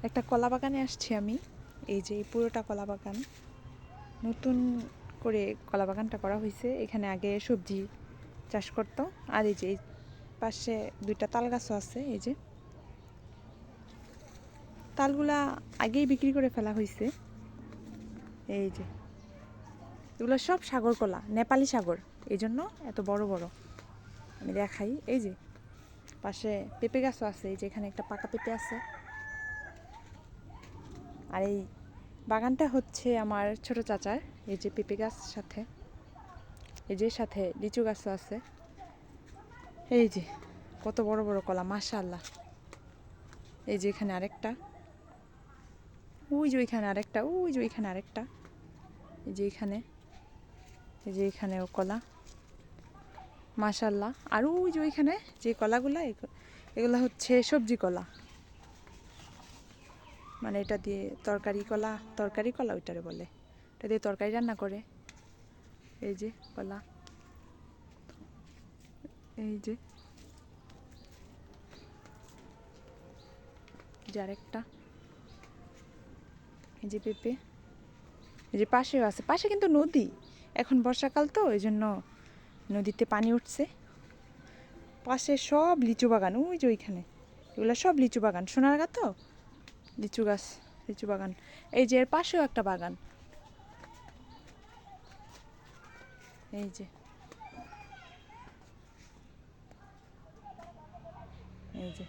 একটা কলা বাগানে আসছি আমি। এই যে এই পুরোটা কলা বাগান, নতুন করে কলা বাগানটা করা হয়েছে। এখানে আগে সবজি চাষ করতো। আর এই যে এই পাশে দুইটা তাল গাছও আছে। এই যে তালগুলা আগেই বিক্রি করে ফেলা হয়েছে। এই যে এগুলো সব সাগর কলা, নেপালি সাগর, এই জন্য এত বড় বড়। আমি দেখাই, এই যে পাশে পেঁপে গাছও আছে। এই যে এখানে একটা পাকা পেঁপে আছে। আর এই বাগানটা হচ্ছে আমার ছোট চাচার। এই যে পেঁপে গাছ সাথে, এই যে সাথে লিচু গাছও আছে। এই যে কত বড় বড় কলা, মাশাআল্লাহ। এই যে এখানে আরেকটা, ওই যে ওইখানে আরেকটা, ওই যে ওইখানে আরেকটা, এই যে এখানে, এই যে এখানেও কলা, মাশাআল্লাহ। আর ওই যে ওইখানে যে কলাগুলা, এগুলো হচ্ছে সবজি কলা, মানে এটা দিয়ে তরকারি কলা, তরকারি কলা ওইটারে বলে, এটা দিয়ে তরকারি রান্না করে। এই যে কলা, এই যে আরেকটা, এই যে পেঁপে, এই যে পাশেও আছে। পাশে কিন্তু নদী, এখন বর্ষাকাল তো এই জন্য নদীতে পানি উঠছে। পাশে সব লিচু বাগান, ওই যে ওইখানে এগুলো সব লিচু বাগান, সোনারগাঁ তো লিচু গাছ, লিচু বাগান। এই যে এর পাশেও একটা বাগান, এই যে, এই যে